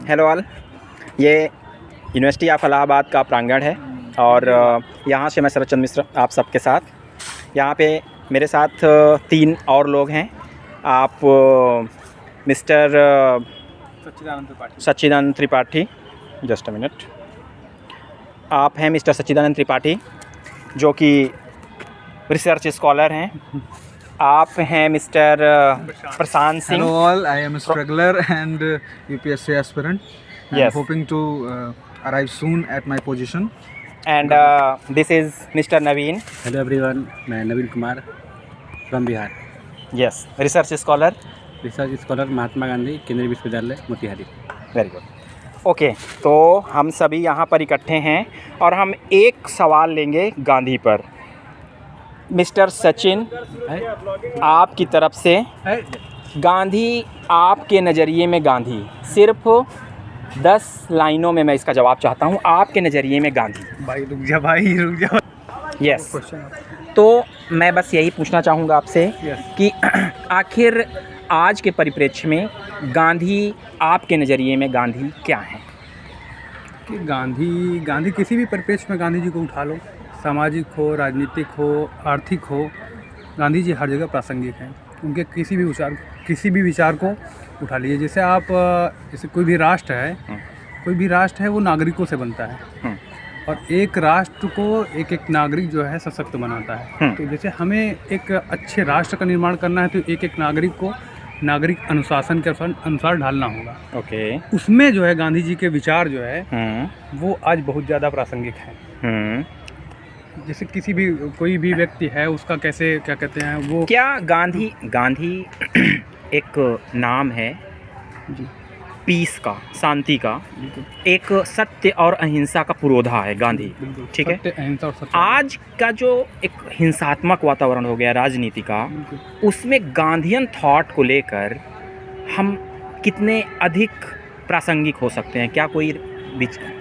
Hello all, ये university of Allahabad का प्रांगण है और यहाँ से मैं शरद चंद्र मिश्र आप सबके साथ। यहाँ पे मेरे साथ 3 और लोग हैं। आप mister Sachchidanand Tripathi, just a minute. आप हैं मिस्टर सच्चिदानंद त्रिपाठी जो कि रिसर्च स्कॉलर हैं। आप हैं mister Prashant Singh. Hello all, I am a struggler and UPSC aspirant. I am Yes. hoping to arrive soon at my position. And this is Mr. Naveen. Hello everyone, मैं Naveen Kumar from Bihar, Yes, research scholar. Research scholar, Mahatma Gandhi Kendriya Vishwavidyalaya Motihari. Very good. Okay, तो हम सभी यहाँ पर इकट्ठे हैं और हम एक सवाल लेंगे गांधी पर। मिस्टर सचिन, आपकी तरफ से गांधी, आपके नज़रिए में गांधी, सिर्फ 10 लाइनों में मैं इसका जवाब चाहता हूँ। आपके नज़रिए में गांधी। भाई रुक जा। यस, तो मैं बस यही पूछना चाहूँगा आपसे कि आखिर आज के परिप्रेक्ष्य में गांधी, आपके नज़रिए में गांधी क्या है? कि गांधी किसी भी परिप्रेक्ष्य में गांधी जी को उठा लो, सामाजिक हो, राजनीतिक हो, आर्थिक हो, गांधी जी हर जगह प्रासंगिक हैं। उनके किसी भी विचार को उठा लीजिए। जैसे कोई भी राष्ट्र है वो नागरिकों से बनता है और एक राष्ट्र को एक नागरिक जो है सशक्त बनाता है। तो जैसे हमें एक अच्छे राष्ट्र का निर्माण करना है तो एक नागरिक को नागरिक अनुशासन के अनुसार ढालना होगा। ओके। उसमें जो है गांधी जी के विचार जो है वो आज बहुत ज़्यादा प्रासंगिक हैं। जैसे कोई भी व्यक्ति है उसका कैसे क्या कहते हैं वो, क्या गांधी एक नाम है जी, पीस का, शांति का, एक सत्य और अहिंसा का पुरोधा है गांधी। ठीक है। सत्य, अहिंसा और सत्य। आज का जो एक हिंसात्मक वातावरण हो गया राजनीति का, उसमें गांधीयन थॉट को लेकर हम कितने अधिक प्रासंगिक हो सकते हैं? क्या कोई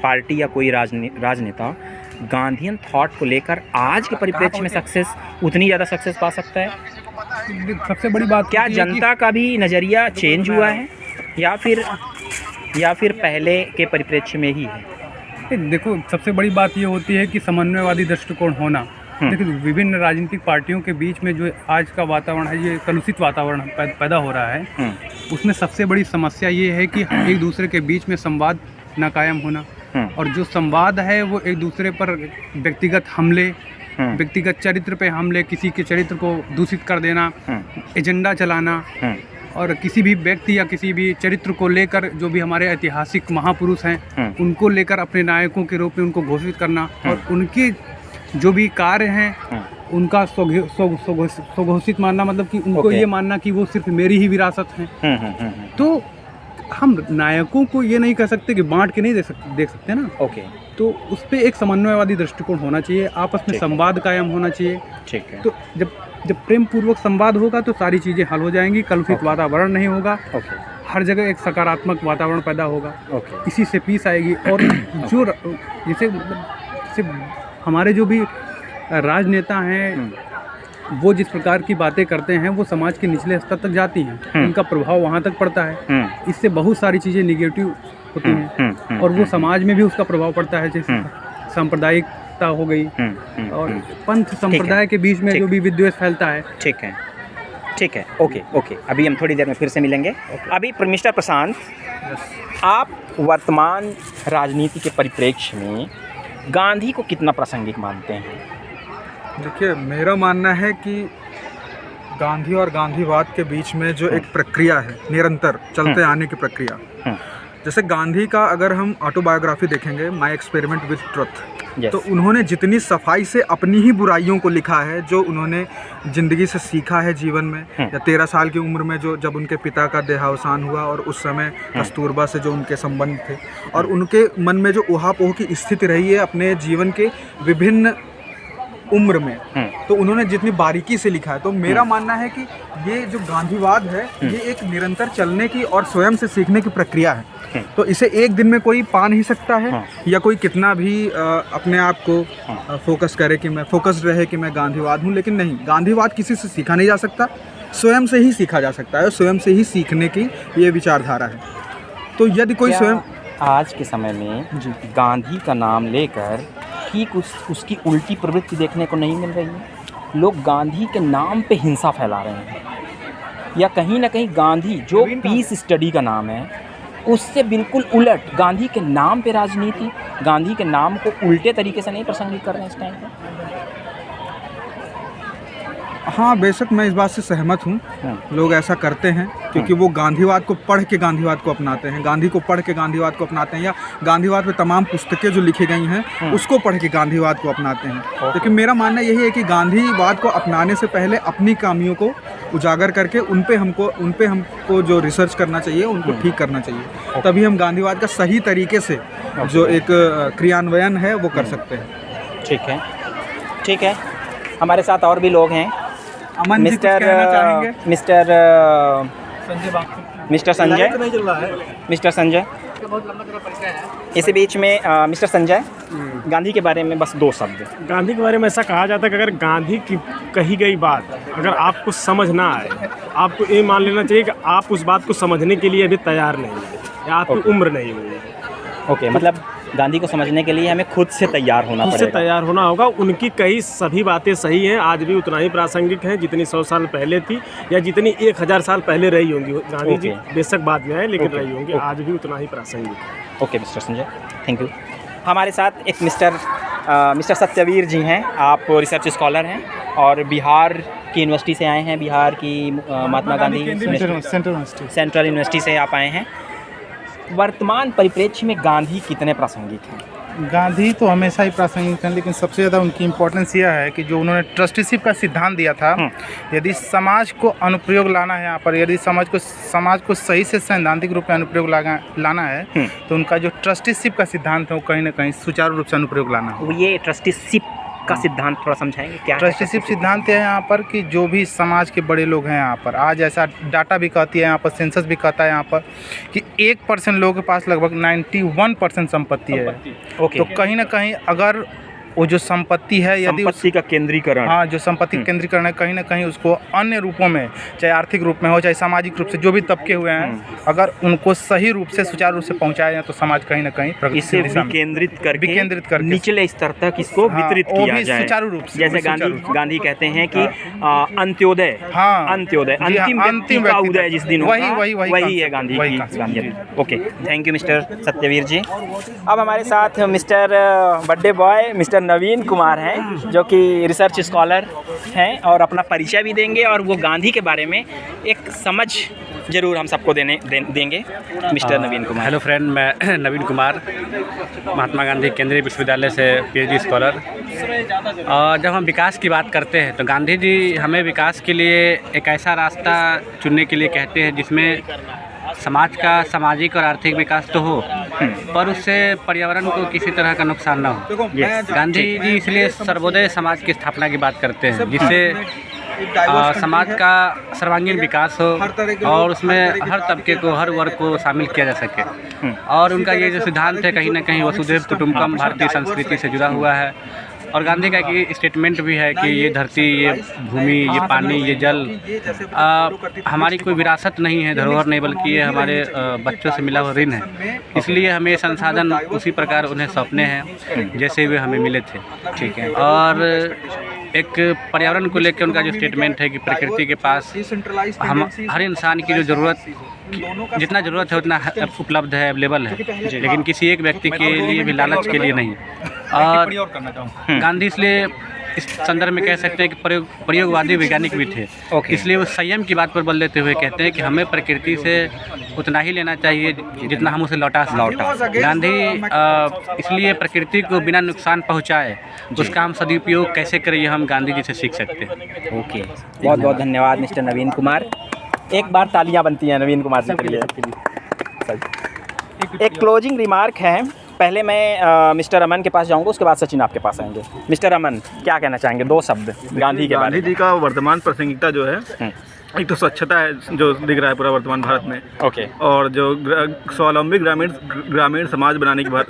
पार्टी या कोई राजनेता गांधीयन थॉट को लेकर आज के परिप्रेक्ष्य में उतनी ज़्यादा सक्सेस पा सकता है? सबसे बड़ी बात क्या जनता का भी नज़रिया चेंज हुआ है या फिर पहले के परिप्रेक्ष्य में ही है? देखो, सबसे बड़ी बात ये होती है कि समन्वयवादी दृष्टिकोण होना। देखो, विभिन्न राजनीतिक पार्टियों के बीच में जो आज का वातावरण है, ये कलुषित वातावरण पैदा हो रहा है। उसमें सबसे बड़ी समस्या ये है कि एक दूसरे के बीच में संवाद नाकायम होना, और जो संवाद है वो एक दूसरे पर व्यक्तिगत हमले, व्यक्तिगत चरित्र पे हमले, किसी के चरित्र को दूषित कर देना, एजेंडा चलाना, और किसी भी व्यक्ति या किसी भी चरित्र को लेकर जो भी हमारे ऐतिहासिक महापुरुष हैं उनको लेकर अपने नायकों के रूप में उनको घोषित करना, और उनके जो भी कार्य हैं उनका स्वघोषित मानना, मतलब कि उनको ये मानना कि वो सिर्फ मेरी ही विरासत हैं। तो हम नायकों को ये नहीं कह सकते कि बांट के नहीं देख सकते ना। ओके। तो उस पर एक समन्वयवादी दृष्टिकोण होना चाहिए, आपस में संवाद कायम होना चाहिए। ठीक है। तो जब प्रेम पूर्वक संवाद होगा तो सारी चीज़ें हल हो जाएंगी, कलुषित वातावरण नहीं होगा। हर जगह एक सकारात्मक वातावरण पैदा होगा। इसी से पीस आएगी। और जो जैसे हमारे जो भी राजनेता हैं वो जिस प्रकार की बातें करते हैं वो समाज के निचले स्तर तक जाती हैं, उनका प्रभाव वहाँ तक पड़ता है। इससे बहुत सारी चीज़ें निगेटिव होती हैं और वो समाज में भी उसका प्रभाव पड़ता है। जैसे सांप्रदायिकता हो गई और पंथ संप्रदाय के बीच में जो भी विद्वेष फैलता है। ठीक है। ओके। अभी हम थोड़ी देर में फिर से मिलेंगे। अभी मिस्टर प्रशांत, आप वर्तमान राजनीति के परिप्रेक्ष्य में गांधी को कितना प्रासंगिक मानते हैं? देखिए, मेरा मानना है कि गांधी और गांधीवाद के बीच में जो एक प्रक्रिया है, निरंतर चलते आने की प्रक्रिया, जैसे गांधी का अगर हम ऑटोबायोग्राफी देखेंगे, माय एक्सपेरिमेंट विद ट्रुथ, तो उन्होंने जितनी सफाई से अपनी ही बुराइयों को लिखा है, जो उन्होंने ज़िंदगी से सीखा है जीवन में, या 13 साल की उम्र में जब उनके पिता का देहावसान हुआ और उस समय कस्तूरबा से जो उनके संबंध थे, और उनके मन में जो ऊहापोह की स्थिति रही है अपने जीवन के विभिन्न उम्र में, तो उन्होंने जितनी बारीकी से लिखा है, तो मेरा मानना है कि ये जो गांधीवाद है ये एक निरंतर चलने की और स्वयं से सीखने की प्रक्रिया है। तो इसे एक दिन में कोई पा नहीं सकता है, या कोई कितना भी अपने आप को फोकस्ड रहे कि मैं गांधीवाद हूँ, लेकिन नहीं, गांधीवाद किसी से सीखा नहीं जा सकता, स्वयं से ही सीखा जा सकता है। स्वयं से ही सीखने की ये विचारधारा है। तो यदि कोई स्वयं आज के समय में गांधी का नाम लेकर ठीक उसकी उल्टी प्रवृत्ति देखने को नहीं मिल रही है। लोग गांधी के नाम पे हिंसा फैला रहे हैं, या कहीं ना कहीं गांधी जो पीस स्टडी का नाम है उससे बिल्कुल उलट गांधी के नाम पे राजनीति, गांधी के नाम को उल्टे तरीके से नहीं प्रासंगिक कर रहे हैं इस टाइम पे। हाँ, बेशक मैं इस बात से सहमत हूँ। लोग ऐसा करते हैं क्योंकि वो गांधीवाद को पढ़ के गांधीवाद को अपनाते हैं, गांधी को पढ़ के गांधीवाद को अपनाते हैं, या गांधीवाद पे तमाम पुस्तकें जो लिखी गई हैं उसको पढ़ के गांधीवाद को अपनाते हैं। लेकिन मेरा मानना यही है कि गांधीवाद को अपनाने से पहले अपनी खामियों को उजागर करके उन पे हमको जो रिसर्च करना चाहिए उनको ठीक करना चाहिए, तभी हम गांधीवाद का सही तरीके से जो एक क्रियान्वयन है वो कर सकते हैं। ठीक है। हमारे साथ और भी लोग हैं। अमन जी कुछ कहना चाहेंगे? मिस्टर संजय, इसी बीच में मिस्टर संजय, गांधी के बारे में बस 2 शब्द। गांधी के बारे में ऐसा कहा जाता है कि अगर गांधी की कही गई बात अगर आपको समझ ना आए, आपको ये मान लेना चाहिए कि आप उस बात को समझने के लिए अभी तैयार नहीं है या आपकी उम्र नहीं हुई है। ओके, मतलब गांधी को समझने के लिए हमें खुद से तैयार होना पड़ेगा। खुद से तैयार होना होगा। उनकी कई सभी बातें सही हैं, आज भी उतना ही प्रासंगिक हैं जितनी 100 साल पहले थी या जितनी 1000 साल पहले रही होंगी। गांधी जी बेशक बाद में आए लेकिन रही होंगी, आज भी उतना ही प्रासंगिक है। Okay mister Sanjay, thank you. हमारे साथ एक मिस्टर सत्यवीर जी हैं। आप रिसर्च स्कॉलर हैं और बिहार की यूनिवर्सिटी से आए हैं। बिहार की महात्मा गांधी सेंट्रल यूनिवर्सिटी से आप आए हैं। वर्तमान परिप्रेक्ष्य में गांधी कितने प्रासंगिक हैं? गांधी तो हमेशा ही प्रासंगिक हैं, लेकिन सबसे ज़्यादा उनकी इम्पोर्टेंस यह है कि जो उन्होंने ट्रस्टीशिप का सिद्धांत दिया था, यदि समाज को अनुप्रयोग लाना है यहाँ पर, यदि समाज को सही से सैद्धांतिक रूप में अनुप्रयोग लाना है तो उनका जो ट्रस्टीशिप का सिद्धांत है वो कहीं ना कहीं सुचारू रूप से अनुप्रयोग लाना है। ये ट्रस्टीशिप का सिद्धांत थोड़ा समझाएंगे क्या? ट्रस्टीशिप सिद्धांत है यहाँ पर कि जो भी समाज के बड़े लोग हैं यहाँ पर, आज ऐसा डाटा भी कहती है यहाँ पर, सेंसस भी कहता है यहाँ पर कि 1% लोगों के पास लगभग 91% संपत्ति है। तो कहीं ना कहीं अगर वो जो संपत्ति है, यदि संपत्ति का केंद्रीकरण, हाँ, जो संपत्ति का केंद्रीकरण है, कहीं ना कहीं उसको अन्य रूपों में, चाहे आर्थिक रूप में हो चाहे सामाजिक रूप से, जो भी तबके हुए हैं, अगर उनको सही रूप से सुचारू रूप से पहुंचाया जाए तो समाज कहीं ना कहीं इसे विकेंद्रित करके निचले स्तर तक इसको वितरित किया जाए सुचारू रूप से। जैसे गांधी कहते हैं कि अंत्योदय, अंतिम का उदय जिस दिन वही है गांधी की। Okay, thank you mister Satyaveer ji. अब हमारे साथ mister birthday boy mister Naveen Kumar हैं, जो कि रिसर्च स्कॉलर हैं और अपना परिचय भी देंगे और वो गांधी के बारे में एक समझ जरूर हम सबको देंगे। Mister Naveen Kumar. Hello friend, मैं नवीन कुमार, महात्मा गांधी केंद्रीय विश्वविद्यालय से PhD स्कॉलर। जब हम विकास की बात करते हैं तो गांधी जी हमें विकास के लिए एक ऐसा रास्ता चुनने के लिए कहते हैं जिसमें समाज का सामाजिक और आर्थिक विकास तो हो पर उससे पर्यावरण को किसी तरह का नुकसान ना हो। गांधी जी इसलिए सर्वोदय समाज की स्थापना की बात करते हैं जिससे समाज का सर्वांगीण विकास हो और उसमें हर तबके को, हर वर्ग को शामिल किया जा सके। और उनका ये जो सिद्धांत है कहीं ना कहीं वसुधैव कुटुंबकम भारतीय संस्कृति से जुड़ा हुआ है। और गांधी का एक स्टेटमेंट भी है कि ये धरती, ये भूमि, ये पानी, ये जल हमारी कोई विरासत नहीं है, धरोहर नहीं, बल्कि ये हमारे बच्चों से मिला हुआ ऋण है। इसलिए हमें संसाधन उसी प्रकार उन्हें सौंपने हैं जैसे वे हमें मिले थे। ठीक है। और एक पर्यावरण को लेकर उनका जो स्टेटमेंट है कि प्रकृति के पास हम हर इंसान की जो ज़रूरत, जितना ज़रूरत है उतना उपलब्ध है, अवेलेबल है, लेकिन किसी एक व्यक्ति के लिए भी लालच के लिए नहीं। और गांधी इसलिए इस संदर्भ में कह सकते हैं कि प्रयोगवादी वैज्ञानिक भी थे। इसलिए वो संयम की बात पर बल देते हुए कहते हैं कि हमें प्रकृति से उतना ही लेना चाहिए जितना हम उसे लौटा। गांधी इसलिए प्रकृति को बिना नुकसान पहुंचाए उसका हम सदुपयोग कैसे करें, ये हम गांधी जी से सीख सकते हैं। ओके, बहुत बहुत धन्यवाद मिस्टर नवीन कुमार। एक बार तालियां बनती हैं नवीन कुमार जी के लिए। एक क्लोजिंग रिमार्क है। पहले मैं मिस्टर अमन के पास जाऊंगा, उसके बाद सचिन आपके पास आएंगे। मिस्टर अमन, क्या कहना चाहेंगे? 2 शब्द गांधी के बारे में। गांधी जी का वर्तमान प्रासंगिकता जो है एक तो स्वच्छता है जो दिख रहा है पूरा वर्तमान भारत में, ओके और जो स्वावलंबी ग्रामीण समाज बनाने की बात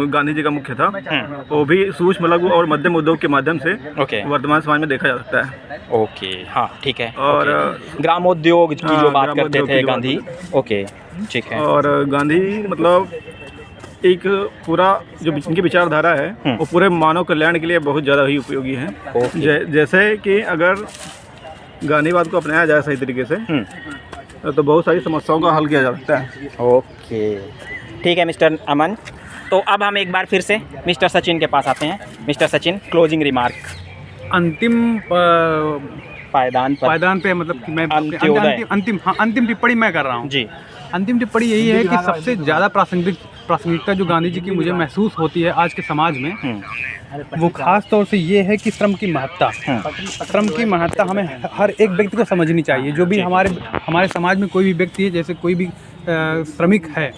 गांधी जी का मुख्य था, वो भी सूक्ष्म लघु और मध्यम उद्योग के माध्यम से ओके वर्तमान समाज में देखा जा सकता है। ओके हाँ ठीक है। और ग्रामोद्योग की जो हाँ, बात करते ग्रामोद्योग थे की जो गांधी, ओके ठीक है। और गांधी मतलब एक पूरा जो इनकी विचारधारा है वो पूरे मानव कल्याण के लिए बहुत ज़्यादा ही उपयोगी है। जैसे कि अगर गांधीवाद को अपनाया जाए सही तरीके से तो बहुत सारी समस्याओं का हल किया जा सकता है। ओके ठीक है मिस्टर अमन। तो अब हम एक बार फिर से मिस्टर सचिन के पास आते हैं। Mister Sachin, closing remark. अंतिम पायदान पे मतलब कि मैं अंत्योदय। अंतिम टिप्पणी मैं कर रहा हूँ जी। अंतिम टिप्पणी यही है कि सबसे ज़्यादा प्रासंगिकता जो गांधी जी की मुझे महसूस होती है आज के समाज में, वो खास तौर से ये है कि श्रम की महत्ता। श्रम की महत्ता हमें हर एक व्यक्ति को समझनी चाहिए। जो भी हमारे समाज में कोई भी व्यक्ति है, जैसे कोई भी श्रमिक है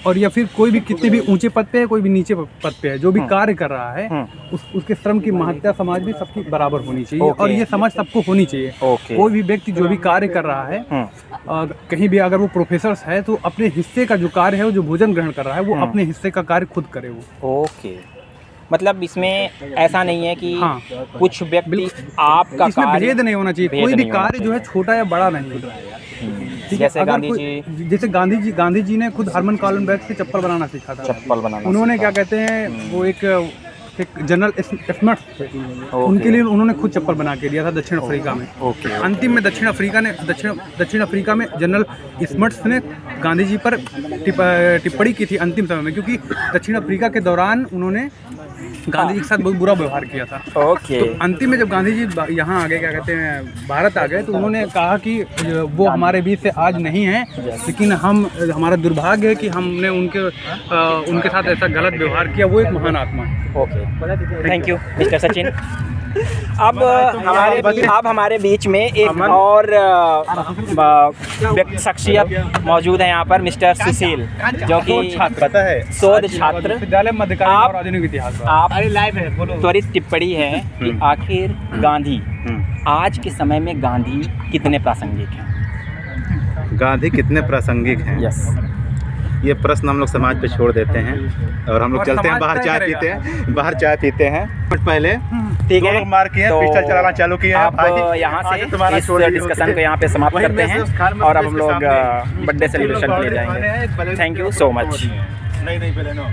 और या फिर कोई भी कितने भी ऊंचे पद पे है, कोई भी नीचे पद पे है, जो भी कार्य कर रहा है उसके श्रम की महत्ता समाज में सबकी बराबर होनी चाहिए। और ये समझ सबको होनी चाहिए। कोई भी व्यक्ति जो भी कार्य कर रहा है, कहीं भी अगर वो प्रोफेसर है तो अपने हिस्से का जो कार्य है, वो जो भोजन ग्रहण कर रहा है, वो अपने हिस्से का कार्य खुद करे वो। ओके, मतलब इसमें ऐसा नहीं है कि कुछ व्यक्ति आपका इसमें कार्य भेद नहीं होना चाहिए। कोई भी कार्य जो है छोटा या बड़ा नहीं होता है। जैसे गांधी जी ने खुद हरमन कॉलन बैग से चप्पल बनाना सीखा था। चप्पल बनाना उन्होंने क्या कहते हैं, वो एक जनरल स्मिथ थे, उनके लिए उन्होंने खुद चप्पल बना के दिया था दक्षिण अफ्रीका में। अंतिम में दक्षिण अफ्रीका में जनरल स्मिथ ने गांधी जी पर टिप्पणी की थी अंतिम समय में, क्योंकि दक्षिण अफ्रीका के दौरान उन्होंने गांधी जी के साथ बहुत बुरा व्यवहार किया था। ओके। तो अंतिम में जब गांधी जी यहाँ आ गए, क्या कहते हैं, भारत आ गए, तो उन्होंने कहा कि वो हमारे बीच से आज नहीं है, लेकिन हमारा दुर्भाग्य है कि हमने उनके साथ ऐसा गलत व्यवहार किया। वो एक महान आत्मा है। Okay, thank you mister Sachin. अब हमारे बीच में एक और शख्सियत मौजूद है यहाँ पर, मिस्टर सुशील, जो कि शोध छात्र। विद्यालय मध्यकालीन और आधुनिक इतिहास। आप त्वरित टिप्पणी है कि आखिर गांधी, आज के समय में गांधी कितने प्रासंगिक हैं? गांधी कितने प्रासंगिक हैं? यस, ये प्रश्न हम लोग समाज पे छोड़ देते हैं और हम लोग चलते हैं बाहर चाय पीते हैं। पहले ठीक है, मार किए, तो पिस्टल चलाना चालू किए। आप यहाँ से इस डिस्कशन को यहाँ पे समाप्त करते हैं और अब हम लोग बर्थडे सेलिब्रेशन के लिए जाएंगे। Thank you so much. नहीं पहले नो